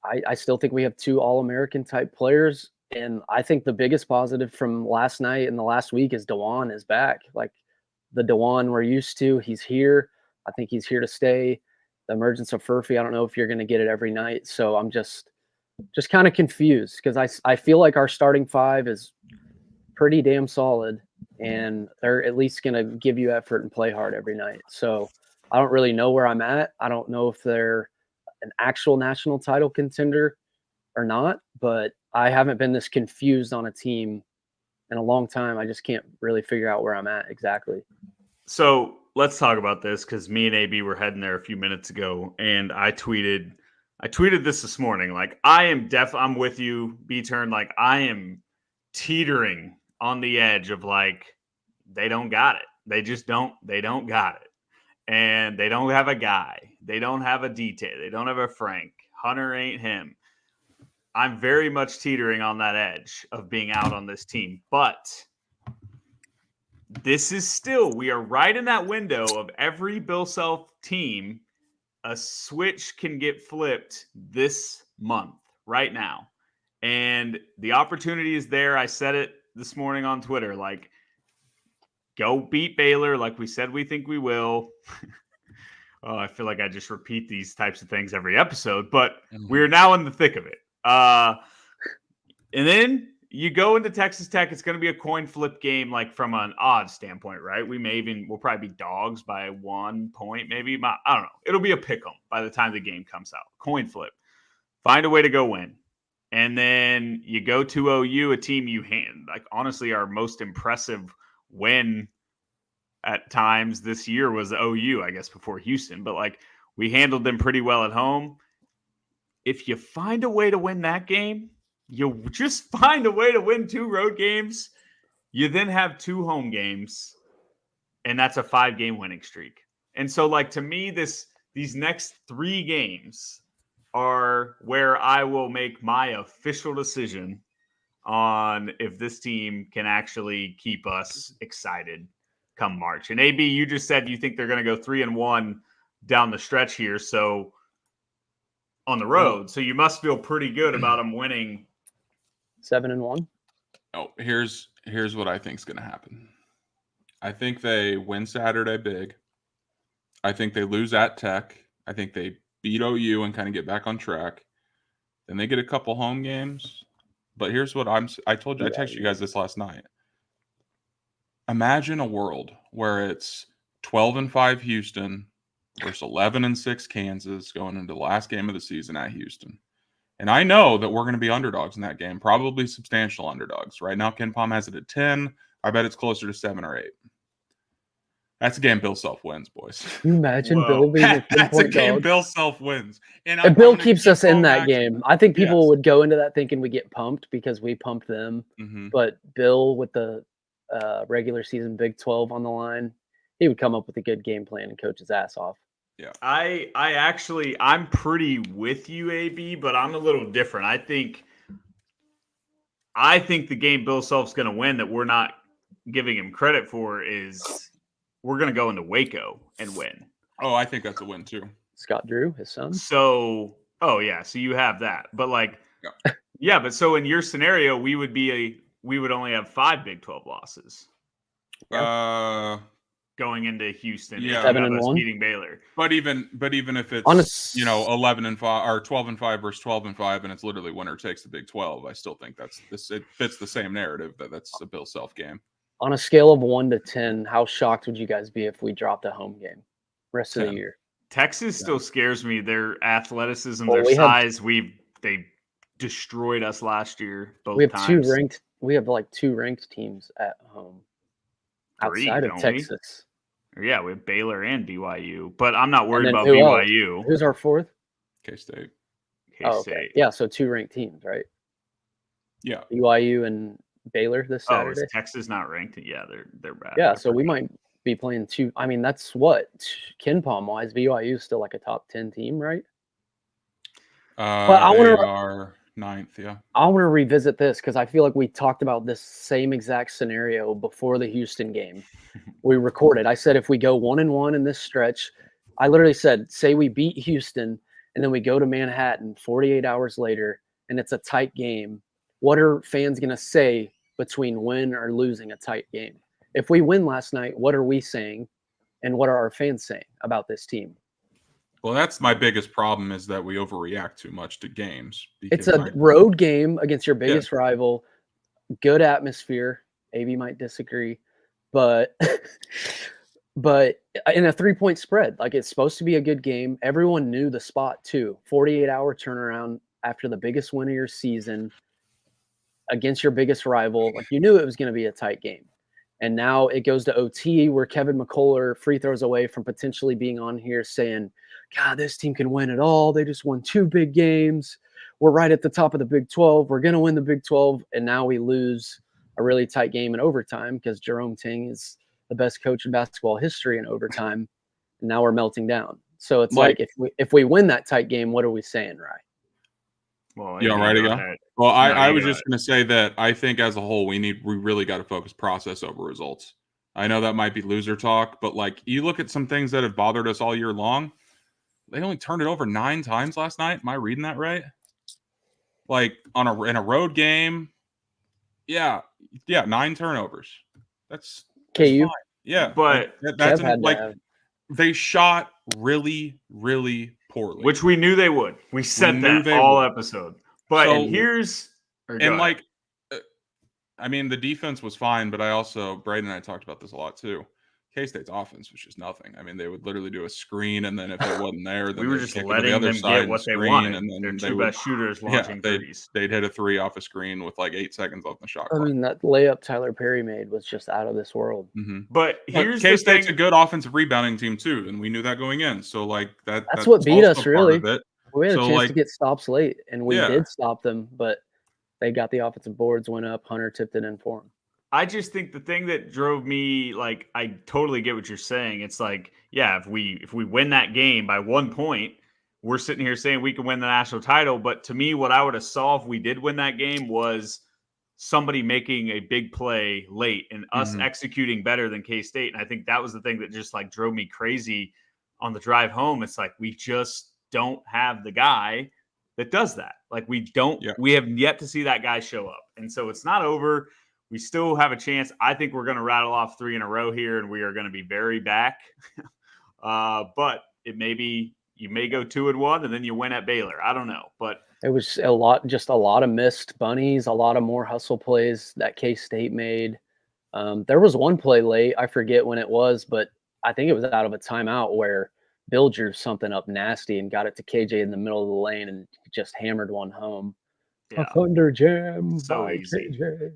I still think we have 2 All-American type players, and I think the biggest positive from last night and the last week is Dewan is back. Like, the Dewan we're used to, he's here. I think he's here to stay. The emergence of Furphy, I don't know if you're going to get it every night. So I'm just kind of confused because I feel like our starting 5 is pretty damn solid. And they're at least going to give you effort and play hard every night. So I don't really know where I'm at. I don't know if they're an actual national title contender or not, but I haven't been this confused on a team in a long time. I just can't really figure out where I'm at exactly. So let's talk about this because me and AB were heading there a few minutes ago, and I tweeted this morning. Like, I'm with you, B-Turn. Like, I am teetering on the edge of, like, they don't got it. They don't got it. And they don't have a guy. They don't have a detail. They don't have a Frank. Hunter ain't him. I'm very much teetering on that edge of being out on this team. But we are right in that window of every Bill Self team. A switch can get flipped this month, right now. And the opportunity is there. I said it this morning on Twitter, like, go beat Baylor like we said we think we will. Oh, I feel like I just repeat these types of things every episode, but we're now in the thick of it. And then you go into Texas Tech. It's going to be a coin flip game, like from an odds standpoint, right? We'll probably be dogs by 1 point, maybe. I don't know. It'll be a pick 'em by the time the game comes out. Coin flip. Find a way to go win. And then you go to OU, a team like, honestly, our most impressive win at times this year was OU, I guess, before Houston. But, like, we handled them pretty well at home. If you find a way to win that game, you just find a way to win 2 road games. You then have 2 home games, and that's a 5-game winning streak. And so, like, to me, these next 3 games are where I will make my official decision on if this team can actually keep us excited come March. And AB, you just said you think they're going to go 3-1 down the stretch here. So on the road. So you must feel pretty good about them winning 7-1. Oh, here's what I think is going to happen. I think they win Saturday big. I think they lose at Tech. I think they beat OU and kind of get back on track. Then they get a couple home games. But here's what I texted you guys this last night. Imagine a world where it's 12-5 Houston versus 11-6 Kansas going into the last game of the season at Houston. And I know that we're going to be underdogs in that game, probably substantial underdogs. Right now, Ken Palm has it at 10. I bet it's closer to 7 or 8. That's a game Bill Self wins, boys. Can you imagine Bill being a 3-point That's a game dog? Bill Self wins. And Bill keeps us in that game. I think people Yes. would go into that thinking we get pumped because we pumped them. Mm-hmm. But Bill with the regular season Big 12 on the line, he would come up with a good game plan and coach his ass off. Yeah. I'm pretty with you, AB, but I'm a little different. I think the game Bill Self's going to win that we're not giving him credit for is we're going to go into Waco and win. Oh, I think that's a win too. Scott Drew, his son. So, so you have that. But but so in your scenario, we would only have 5 Big 12 losses. Going into Houston, 7-1, beating Baylor. But even if it's 11-5 or 12-5 versus 12-5, and it's literally winner takes the Big 12, I still think it fits the same narrative that's a Bill Self game. On a scale of 1 to 10, how shocked would you guys be if we dropped a home game rest of the year? Texas still scares me. Their athleticism, their size. They destroyed us last year. We have times. We have 2 ranked teams at home. 3, outside of Texas. Yeah, we have Baylor and BYU, but I'm not worried about BYU. Else? Who's our 4th? K-State. Okay. Yeah, so 2 ranked teams, right? Yeah. BYU and Baylor this Saturday. Is Texas not ranked? Yeah, they're bad. Yeah, so we might be playing 2. I mean, that's what KenPom wise. BYU is still like a top 10 team, right? But they are 9th. Yeah. I want to revisit this because I feel like we talked about this same exact scenario before the Houston game. We recorded. I said if we go 1-1 in this stretch, I literally said, say we beat Houston and then we go to Manhattan 48 hours later and it's a tight game. What are fans going to say between win or losing a tight game? If we win last night, what are we saying? And what are our fans saying about this team? Well, that's my biggest problem is that we overreact too much to games. It's a road game against your biggest rival. Good atmosphere. AB might disagree, but in a 3-point spread, it's supposed to be a good game. Everyone knew the spot too. 48-hour turnaround after the biggest win of your season against your biggest rival. You knew it was going to be a tight game. And now it goes to OT where Kevin McCullough free throws away from potentially being on here saying, God, this team can win it all. They just won 2 big games. We're right at the top of the Big 12. We're going to win the Big 12. And now we lose a really tight game in overtime because Jerome Ting is the best coach in basketball history in overtime. And now we're melting down. So it's if we win that tight game, what are we saying, Rye? Well, you all right again? Well, I was just going to say that I think as a whole, we really got to focus process over results. I know that might be loser talk, but you look at some things that have bothered us all year long. They only turned it over 9 times last night. Am I reading that right? In a road game. Yeah, 9 turnovers. That's KU. Fine. Yeah, but that's they shot really, really poorly, which we knew they would. We said that all episode. But the defense was fine, but Braden and I talked about this a lot too. K-State's offense was just nothing. I mean, they would literally do a screen, and then if it wasn't there, then we were just letting them get what they wanted. And then their 2 best shooters launching threes. They'd hit a 3 off a screen with 8 seconds left in the shot clock. I mean, that layup Tyler Perry made was just out of this world. Mm-hmm. But here's K-State's a good offensive rebounding team too, and we knew that going in. So that's what beat us really. We had a chance to get stops late, and we did stop them, but they got the offensive boards, went up. Hunter tipped it in for them. I just think the thing that drove me, I totally get what you're saying. It's if we win that game by 1 point, we're sitting here saying we can win the national title. But to me, what I would have saw if we did win that game was somebody making a big play late and us executing better than K-State. And I think that was the thing that just drove me crazy on the drive home. It's we just don't have the guy that does that. We have yet to see that guy show up. And so it's not over. We still have a chance. I think we're going to rattle off 3 in a row here, and we are going to be very back. But it may be you may go 2-1, and then you win at Baylor. I don't know, but it was a lot of missed bunnies, a lot of more hustle plays that K-State made. There was one play late. I forget when it was, but I think it was out of a timeout where Bill drew something up nasty and got it to KJ in the middle of the lane and just hammered one home. Yeah. A thunder jam. So easy. KJ.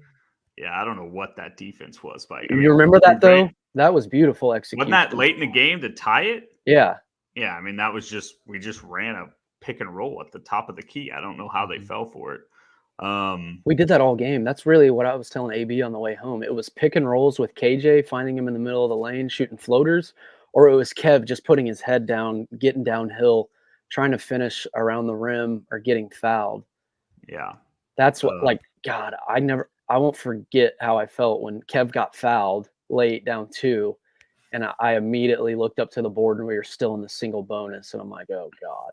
Yeah, I don't know what that defense was. You remember that, though? That was beautiful execution. Wasn't that late in the game to tie it? Yeah. Yeah, I mean, that was we just ran a pick and roll at the top of the key. I don't know how they fell for it. We did that all game. That's really what I was telling AB on the way home. It was pick and rolls with KJ, finding him in the middle of the lane, shooting floaters, or it was Kev just putting his head down, getting downhill, trying to finish around the rim or getting fouled. Yeah. That's what, God, I won't forget how I felt when Kev got fouled late down 2, and I immediately looked up to the board and we were still in the single bonus, and I'm like, oh God.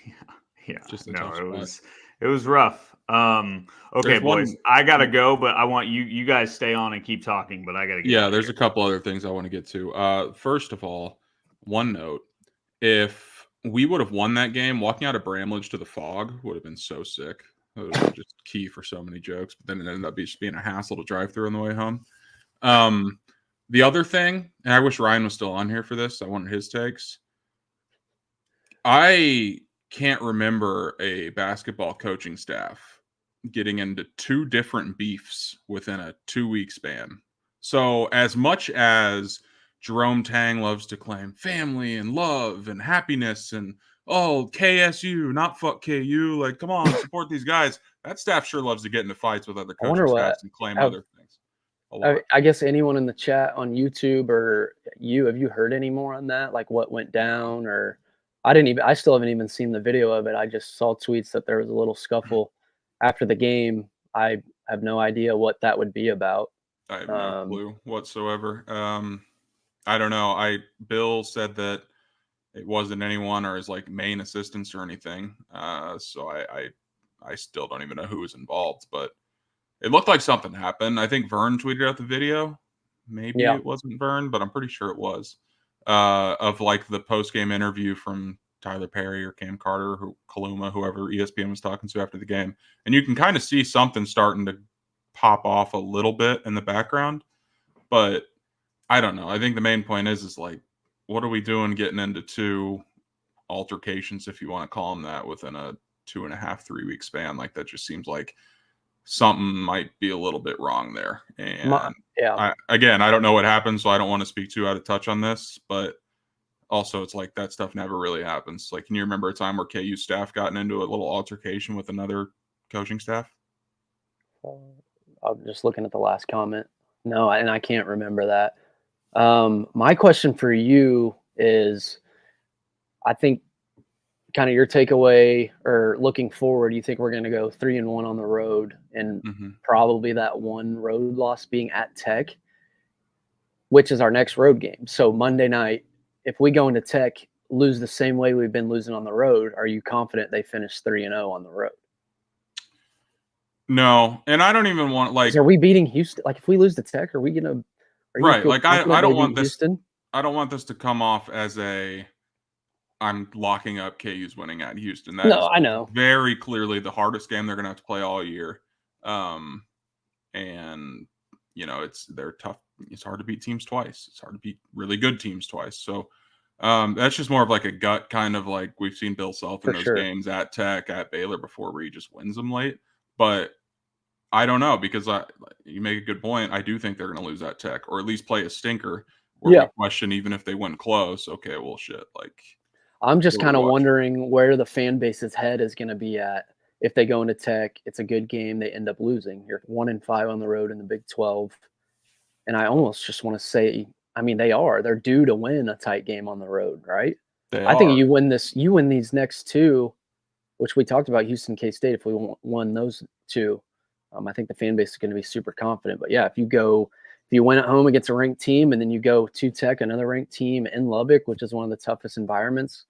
Yeah. Just a No, tough it was rough. Okay, There's boys, I gotta go, but I want you guys stay on and keep talking, but I gotta get out of there's here. a couple other things I want to get to. First of all, one note: if we would have won that game, walking out of Bramlage to the Fog would have been so sick. It would have been just key for so many jokes. But then it ended up just being a hassle to drive through on the way home. The other thing, and I wish Ryan was still on here for this. I wanted his takes. I can't remember a basketball coaching staff getting into 2 different beefs within a 2-week span. So as much as Jerome Tang loves to claim family and love and happiness and, oh, KSU, not fuck KU, like, come on, support these guys. That staff sure loves to get into fights with other coaching staffs and claim other things. I guess anyone in the chat on YouTube or have you heard any more on that? Like what went down? Or I still haven't even seen the video of it. I just saw tweets that there was a little scuffle after the game. I have no idea what that would be about. I have no clue whatsoever. I don't know. Bill said that it wasn't anyone or his like main assistants or anything. So I still don't even know who was involved, but it looked like something happened. I think Vern tweeted out the video. Maybe it wasn't Vern, but I'm pretty sure it was. Of like the post-game interview from Tyler Perry or Cam Carter, Kaluma, whoever ESPN was talking to after the game. And you can kind of see something starting to pop off a little bit in the background. But I don't know. I think the main point is like, what are we doing getting into 2 altercations, if you want to call them that, within a 2.5, 3-week span? Like that just seems like something might be a little bit wrong there. And I don't know what happened, so I don't want to speak too out of touch on this, but also it's like that stuff never really happens. Like, can you remember a time where KU staff gotten into a little altercation with another coaching staff? I'm just looking at the last comment. No, and I can't remember that. My question for you is, I think kind of your takeaway or looking forward, you think we're going to go 3-1 on the road and probably that 1 road loss being at Tech, which is our next road game. So Monday night, if we go into Tech, lose the same way we've been losing on the road, are you confident they finish 3-0 on the road? No, and I don't even want like. Are we beating Houston? Like if we lose to Tech, are we gonna? Right, like I don't want this. Houston? I don't want this to come off as I'm locking up KU's winning at Houston. I know. Very clearly the hardest game they're going to have to play all year. And they're tough. It's hard to beat teams twice. It's hard to beat really good teams twice. So that's just more of like a gut kind of like we've seen Bill Self in those games at Tech, at Baylor before where he just wins them late. But I don't know, because you make a good point. I do think they're going to lose at Tech, or at least play a stinker. Or we question even if they win close. Okay, well, shit. Like, I'm just kind of wondering where the fan base's head is going to be at if they go into Tech. It's a good game. They end up losing. You're 1-5 on the road in the Big 12, and I almost just want to say, I mean, they're due to win a tight game on the road, right? I think you win these next 2, which we talked about, Houston, K-State. If we won those 2. I think the fan base is going to be super confident. But yeah, if you win at home against a ranked team and then you go to Tech, another ranked team in Lubbock, which is one of the toughest environments,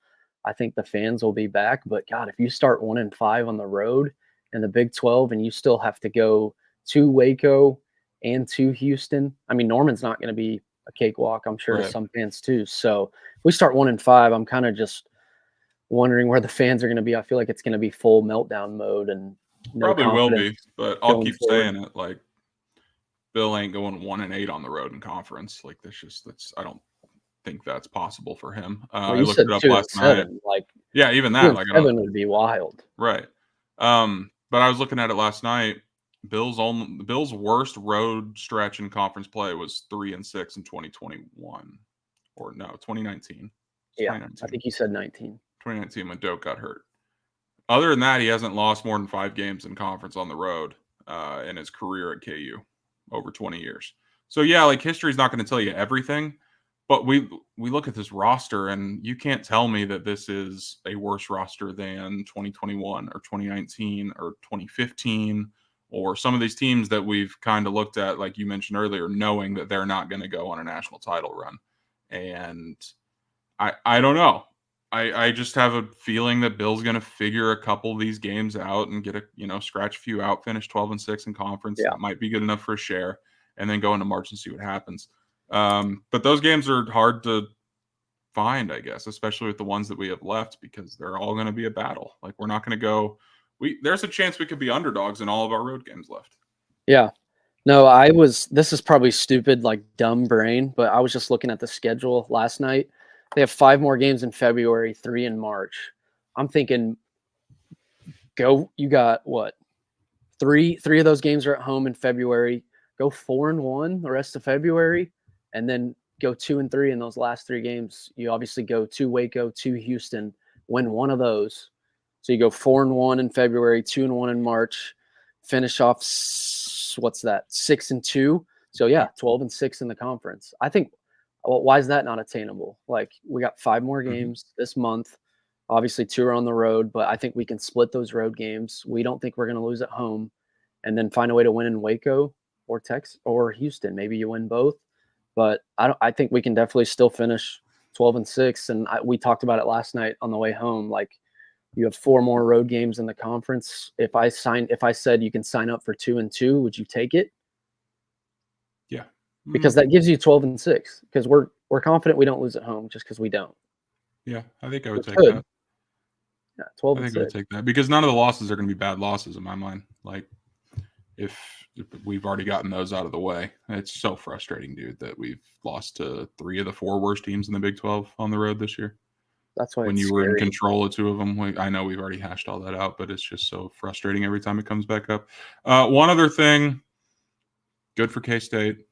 I think the fans will be back. But God, if you start 1-5 on the road in the Big 12 and you still have to go to Waco and to Houston, I mean, Norman's not going to be a cakewalk, I'm sure, to some fans too. So if we start 1-5, I'm kind of just wondering where the fans are going to be. I feel like it's going to be full meltdown mode, and probably will be, but I'll keep saying it. Like, Bill ain't going 1-8 on the road in conference. Like, I don't think that's possible for him. I looked it up last night. Like, yeah, even that, like, 7 would be wild, right? But I was looking at it last night. Bill's worst road stretch in conference play was 3-6 in 2021, or no, 2019. Yeah, 2019. I think you said 19. 2019 when Doak got hurt. Other than that, he hasn't lost more than 5 games in conference on the road in his career at KU over 20 years. So yeah, like history's not going to tell you everything, but we look at this roster and you can't tell me that this is a worse roster than 2021 or 2019 or 2015 or some of these teams that we've kind of looked at, like you mentioned earlier, knowing that they're not going to go on a national title run. And I don't know. I just have a feeling that Bill's going to figure a couple of these games out and get scratch a few out, finish 12-6 in conference. Yeah. That might be good enough for a share, and then go into March and see what happens. But those games are hard to find, I guess, especially with the ones that we have left, because they're all going to be a battle. Like, we're not going to go. There's a chance we could be underdogs in all of our road games left. Yeah. No, this is probably stupid, like dumb brain, but I was just looking at the schedule last night. They have 5 more games in February, 3 in March. I'm thinking, you got what? 3 of those games are at home in February. Go 4-1 the rest of February, and then go 2-3 in those last 3 games. You obviously go to Waco, to Houston, win one of those. So you go 4-1 in February, 2-1 in March, finish off 6-2. So yeah, 12-6 in the conference. I think. Well, why is that not attainable? Like, we got 5 more games this month. Obviously, 2 are on the road, but I think we can split those road games. We don't think we're going to lose at home, and then find a way to win in Waco or Texas or Houston. Maybe you win both, but I think we can definitely still finish 12-6. And we talked about it last night on the way home. Like, you have 4 more road games in the conference. If I said you can sign up for 2-2, would you take it? Yeah. Because that gives you 12-6. Because we're confident we don't lose at home, just because we don't. Yeah, I think I would take that. Yeah, 12-6. I think I would take that, because none of the losses are going to be bad losses in my mind. Like, if we've already gotten those out of the way, it's so frustrating, dude, that we've lost to 3 of the 4 worst teams in the Big 12 on the road this year. That's why when you were in control of 2 of them. I know we've already hashed all that out, but it's just so frustrating every time it comes back up. One other thing, good for K-State.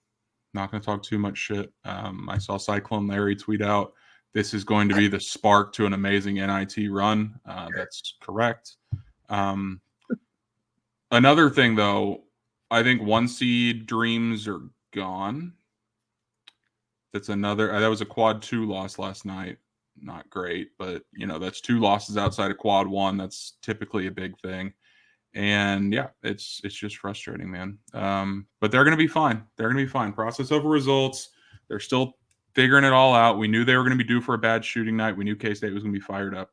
Not going to talk too much shit. I saw Cyclone Larry tweet out, this is going to be the spark to an amazing NIT run. That's correct. Another thing, though, I think 1 seed dreams are gone. That's another. That was a quad 2 loss last night. Not great, but that's 2 losses outside of quad 1. That's typically a big thing. And yeah, it's just frustrating, man. But they're going to be fine. They're going to be fine. Process over results. They're still figuring it all out. We knew they were going to be due for a bad shooting night. We knew K-State was going to be fired up.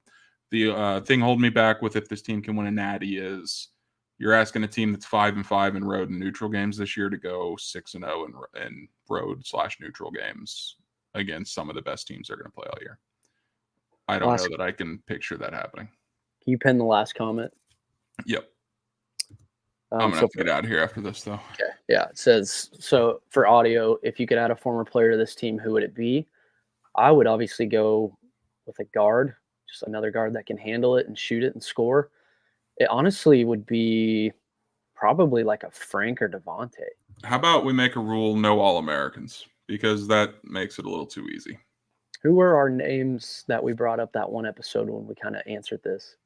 The thing holding me back with if this team can win a natty is you're asking a team that's 5-5 in road and neutral games this year to go 6-0 in road/neutral games against some of the best teams they're going to play all year. I don't know that I can picture that happening. Can you pin the last comment? Yep. I'm going to have to get out of here after this, though. Okay. Yeah. It says, so for audio, if you could add a former player to this team, who would it be? I would obviously go with a guard, just another guard that can handle it and shoot it and score. It honestly would be probably like a Frank or Devontae. How about we make a rule, no All-Americans, because that makes it a little too easy. Who were our names that we brought up that one episode when we kind of answered this?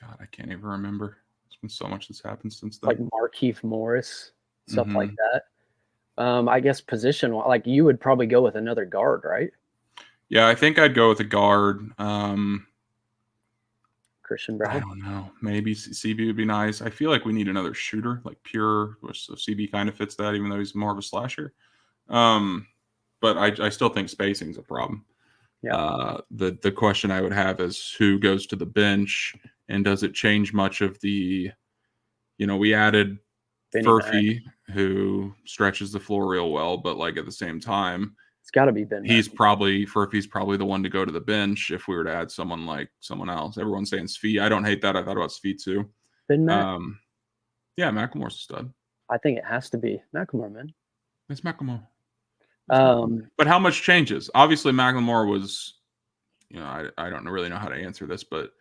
God, I can't even remember. There's been so much that's happened since then. Like Markeith Morris, stuff like that. I guess position, like you would probably go with another guard, right? Yeah, I think I'd go with a guard. Christian Brown. I don't know. Maybe CB would be nice. I feel like we need another shooter, like pure. So CB kind of fits that, even though he's more of a slasher. But I still think spacing's a problem. Yeah. The question I would have is who goes to the bench, and does it change much of the? We added Furphy, who stretches the floor real well, but like at the same time, it's got to be Ben. Furphy's probably the one to go to the bench if we were to add someone like someone else. Everyone's saying Svi. I don't hate that. I thought about Svi too. Ben Mac. Yeah, McLemore's a stud. I think it has to be McLemore, man. It's McLemore. But how much changes? Obviously, McLemore was, I don't really know how to answer this, but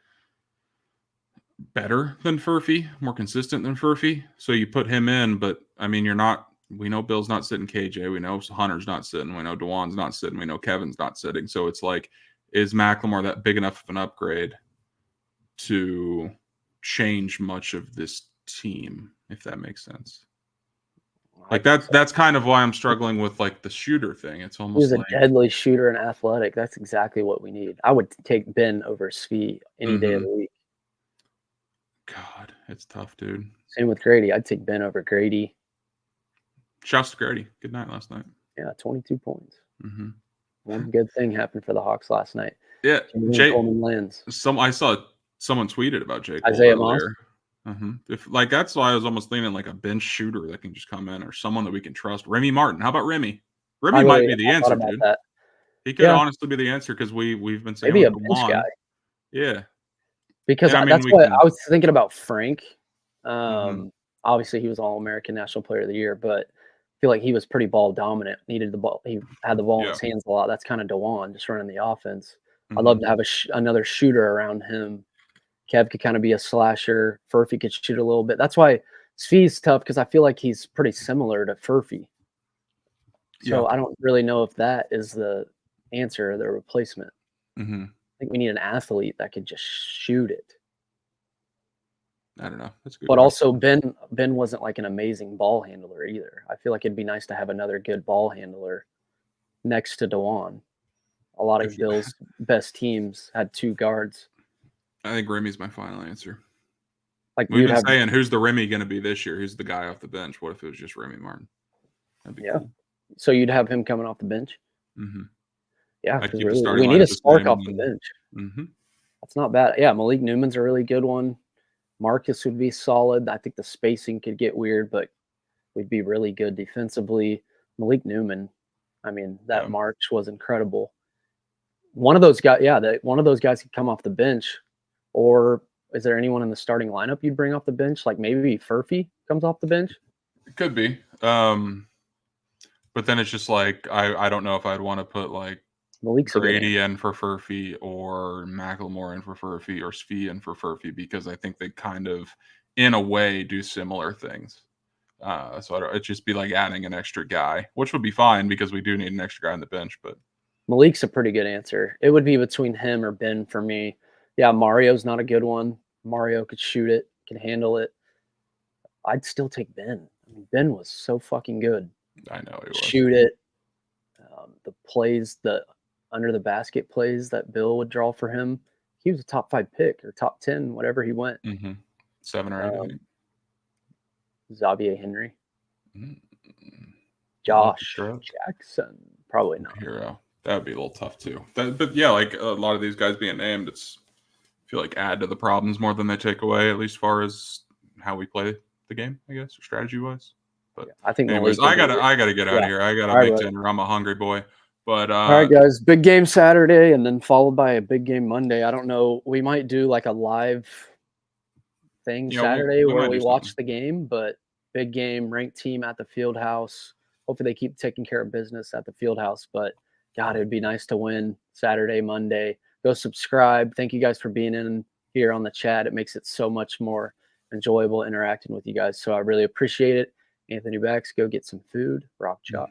better than Furphy, more consistent than Furphy. So you put him in, but I mean, we know Bill's not sitting KJ. We know Hunter's not sitting. We know DeJuan's not sitting. We know Kevin's not sitting. So it's like is McLemore that big enough of an upgrade to change much of this team, if that makes sense? Like that's kind of why I'm struggling with like the shooter thing. It's almost He's a like deadly shooter and athletic. That's exactly what we need. I would take Ben over Svi any day of the week. God, it's tough, dude. Same with Grady. I'd take Ben over Grady. Shouts to Grady. Good night last night. Yeah, 22 points. Mm-hmm. One good thing happened for the Hawks last night. Yeah, Jake Coleman lands. I saw someone tweeted about Jake Cole Isaiah earlier. If like that's why I was almost thinking like a bench shooter that can just come in or someone that we can trust. Remy Martin. How about Remy? Remy might be the answer, dude. That. He could honestly be the answer because we've been saying maybe a like bench guy. Yeah. Because I mean, that's what I was thinking about Frank. Obviously, he was All-American National Player of the Year, but I feel like he was pretty ball dominant. Needed the ball. He had the ball in his hands a lot. That's kind of DeJuan, just running the offense. I'd love to have another shooter around him. Kev could kind of be a slasher. Furphy could shoot a little bit. That's why Svi's tough because I feel like he's pretty similar to Furphy. So I don't really know if that is the answer or the replacement. I think we need an athlete that could just shoot it. I don't know. That's good. But also Ben wasn't like an amazing ball handler either. I feel like it'd be nice to have another good ball handler next to DeJuan. A lot of Bill's best teams had two guards. I think Remy's my final answer. Like we've been saying, who's the Remy going to be this year? Who's the guy off the bench? What if it was just Remy Martin? That'd be cool. So you'd have him coming off the bench? Yeah, really, we need a spark off the bench. That's not bad. Yeah, Malik Newman's a really good one. Marcus would be solid. I think the spacing could get weird, but we'd be really good defensively. Malik Newman, I mean, that march was incredible. One of those guys, one of those guys could come off the bench. Or is there anyone in the starting lineup you'd bring off the bench? Like maybe Furphy comes off the bench? It could be. But then it's just like I don't know if I'd want to put like Malik's Grady in for Furphy or McLemore in for Furphy or Svi in for Furphy because I think they kind of, in a way, do similar things. So it'd just be like adding an extra guy, which would be fine because we do need an extra guy on the bench. But Malik's a pretty good answer. It would be between him or Ben for me. Yeah, Mario's not a good one. Mario could shoot it, can handle it. I'd still take Ben. I mean, Ben was so fucking good. I know he was. Shoot it. The plays, the under the basket plays that Bill would draw for him. He was a top 5 pick or top 10, whatever he went. 7 or 8. Xavier Henry. Josh Jackson. Probably not. Hero. That would be a little tough too. But yeah, like a lot of these guys being named, it's I feel like add to the problems more than they take away, at least as far as how we play the game, I guess, or strategy wise. But I think anyways, I gotta get out of here. I got a big dinner. I'm a hungry boy. But all right, guys, big game Saturday and then followed by a big game Monday. I don't know. We might do like a live thing Saturday where we watch the game, but big game, ranked team at the field house. Hopefully they keep taking care of business at the field house. But God, it'd be nice to win Saturday, Monday. Go subscribe. Thank you guys for being in here on the chat. It makes it so much more enjoyable interacting with you guys. So I really appreciate it. Anthony Bax, go get some food. Rock Chalk.